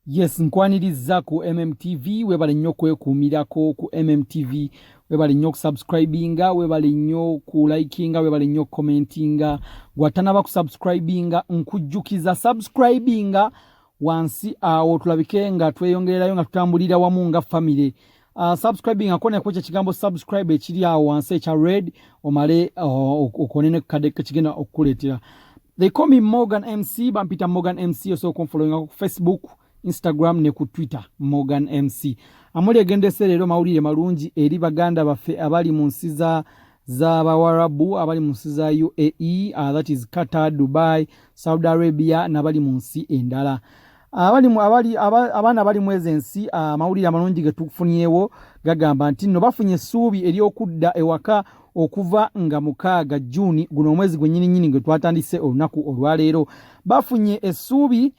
Yes, nkwaniriza ku MMTV webale nnyo kwekuumirako ku MMTV webale nnyo kusubscribinga webale nnyo ku likinga webale nnyo commentinga gwatanaba ku subscribinga nkujjukiza subscribinga wansi awo tulabike nga tweyongererayo nga tutambulira wamu nga family. Subscribing akone kwecha kigambo subscribe ekiri awo wansi ekya red omale okonene kadeke kigenda okukuletera. They call me Morgan MC, bampita Morgan MC, also following on Facebook, Instagram ne ku Twitter Morgan MC. Amuli agendese lero mawulire malungi eri baganda baffe abali mu nsi za Bawarabu, abali mu nsi za UAE, that is Qatar, Dubai, Saudi Arabia nabali mu nsi endala. Abana bali mweze nsi mawulire amalungi getufunyewo gagamba nti no bafunye essuubi eri okudda ewaka okuva nga 6 Juni guno omwezi gwennyini gwe twatandise olunaku olwaleero bafunye essuubi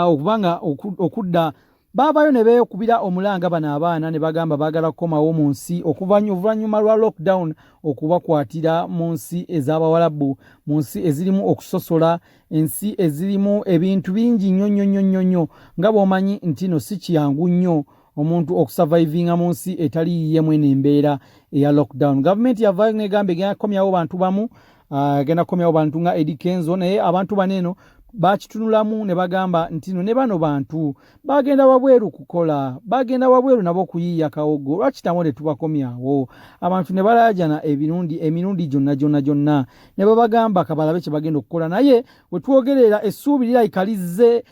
okubanga okudda babayo ne beekubira omulanga bana abaana ne bagamba baagala kukomawo mu nsi oluvannyuma lwa lockdown okubakwatira mu nsi ez'Abawarabu, mu nsi ezirimu okusosola, ensi ezirimu ebintu bingi nnyo nga bw'omanyi nti no si kiyangu nnyo omuntu okusurvivinga mu nsi etali yemwe n'embeera eya lockdown. Government yavaayo negamba egenda kukomyawo bantu bamu, agenda kukomyawo bantu nga Eddy Kenzo, naye abantu baneeno bakitunulamu ne bagamba nti no ne bano bantu bagenda wabweru kukola, bagenda wabweru nabo kuyiya kawogo, lwaki tamwe ne tubakomyawo abantu ne balajana emirundi gyonna ne babagamba kabalabe kye bagenda okukola. Naye we twogerera essuubi lirayikalize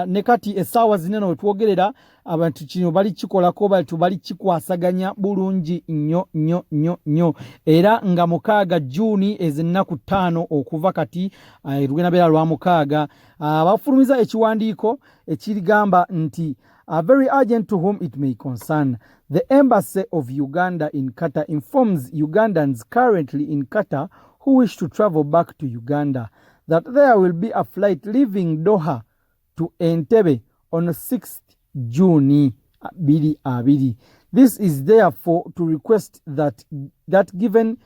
ne kati essaawa zinene we twogerera abantu kino bali kikolako bali kikwasaganya bulungi nnyo era nga 6 Juni ezennaku 5 okuva kati lugenda beera lwa 6 bafulumiza ekiwandiiko ekirigamba nti very urgent to whom it may concern. The Embassy of Uganda in Qatar informs Ugandans currently in Qatar who wish to travel back to Uganda that there will be a flight leaving Doha to Entebbe on 6th June 2020. This is therefore to request that given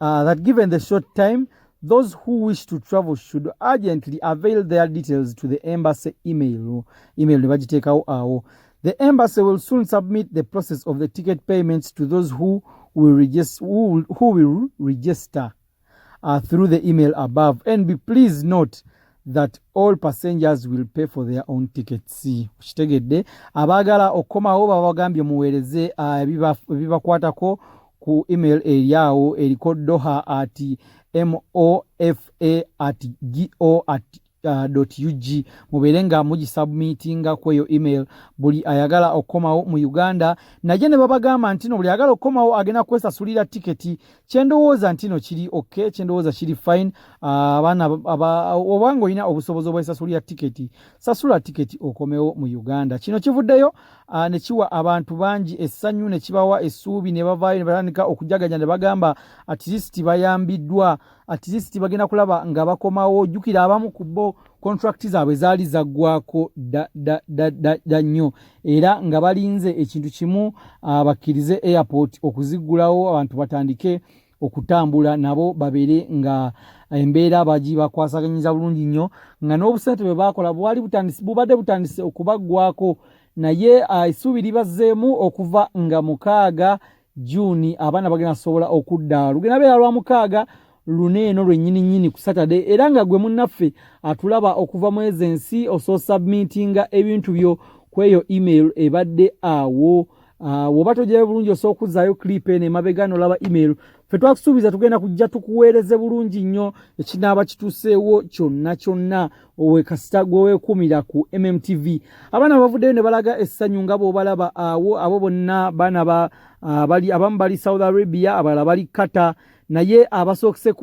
the short time, those who wish to travel should urgently avail their details to the embassy email. The embassy will soon submit the process of the ticket payments to those who will register through the email above. And please note that all passengers will pay for their own tickets. Kitegedde abagala okomawo babagambye muweereze ebibakwatako ku email eryawo eriko doha@mofa@go.ug mubeere nga mugisubmitinga kweyo email buli ayagala okomawo mu Uganda. Naye ne babagamba nti no buli ayagala okomawo agenda kwesasulira tiketi. Kyendowooza nti no kiri okay, kyendowooza kiri fine. Abaana obanga olina obusobozi obwesasulira tiketi, sasula tiketi okomewo mu Uganda. Kino kivuddeyo ne kiwa abantu bangi essanyu, ne kibawa essuubi, ne bavaayo ne batandika okujaganya ne bagamba at least bayambiddwa, at least bagenda kulaba nga bakomawo. Jjukira abamu ku bo contract zaabwe zaali zaggwako da nnyo era nga balinze ekintu kimu bakkirize airport okuziggulawo abantu batandike okutambula nabo babeere nga embeera bagibakwasaganyiza bulungi nnyo nga n'obusente bwe baakola bubadde butandise okubaggwako. Naye essuubi libazzeemu okuva nga 6 Juni abaana bagenda sobola okudda lugenda beera lwa 6 luneeno lwennyini ku Saturday era nga gwe munnaffe atulaba okuva mwezi ensi submittinga ebintu byo kweyo email ebadde awo. Woba togyere bulungi okuzzaayo clip eno emabega n'olaba email, ffe twakusuubiza tugenda kujja tukuweereze bulungi nnyo ekinaaba kituuseewo kyonna owekasita gweweekumira ku MMTV. Abaana bavuddeyo ne balaga essanyu nga bw'obalaba awo. Abo bonna baana abamu bali Saudi Arabia, abalala bali Qatar, naye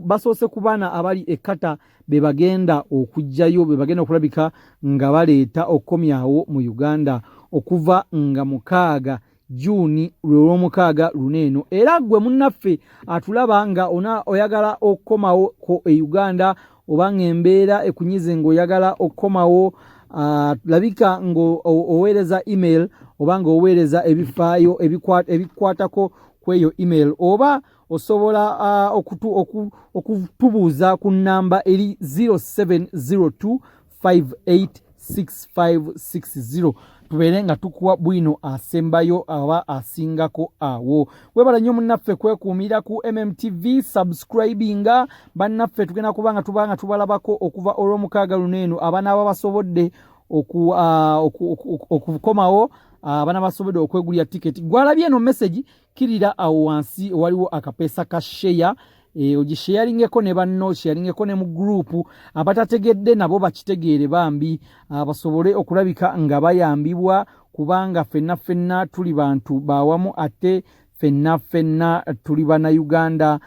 basoose ku baana abali e Qatar be bagenda okujjayo, be bagenda okulabika nga baleeta okukomyawo mu Uganda okuva nga 6 Juni lw'olw'omukaaga luneeno. Era gwe munnaffe atulaba nga oyagala okukomawo ko e Uganda obanga embeera ekunyize ng'oyagala okukomawo, labika ng'oweereza email obanga oweereza ebifaayo ebikwatako kweyo email, oba osobola okutubuuza ku nnamba eri 070258 6560 tubeere nga tukuwa bwino asembayo aba asingako awo. Webala nnyo munnaffe kwekuumira ku MMTV, subscribinga bannaffe tugenda kubanga tubalabako okuva olw'omukaaga luneeno abaana ababasobodde okukomawo abana basobodde okwegulya ticket. Gwalabye eno message kirira awo wansi waliwo akapeesa ka share ogisharingeko ne banno sharingeko ne mu group abatategedde nabo bakitegeere bambi basobole okulabika nga bayambibwa kubanga fenna tuli bantu bawamu ate fenna tuli bana Uganda.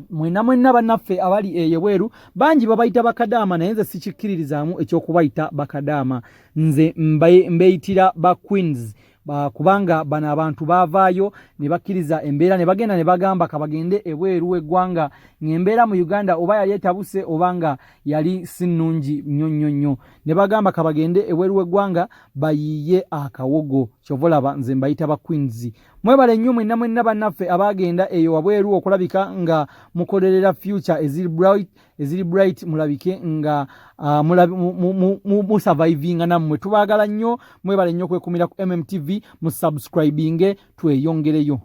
Mwena bannaffe abali eyebweru bangi babayita bakadaama naye nze sikikiririzaamu ekyokubayita bakadaama, nze mbeyitira ba queens kubanga bana abantu bavaayo ne bakkiriza embeera ne bagenda ne bagamba kabagende ebweru w'eggwanga ng'embeera mu Uganda oba yali etabuse obanga yali sinnungi nnyo ne bagamba kabagende ebweru w'eggwanga bayiye akawogo. Kyovolaba nze mbayita ba queens. Mwebale nnyo mwenna bannaffe abagenda eyo wabweru okulabika nga mukolerera future eziri bright mulabike nga mu surviving nammwe. Tubaagala nnyo, mwebale nnyo kwekumira ku MMTV, mu subscribinge tweyongereyo.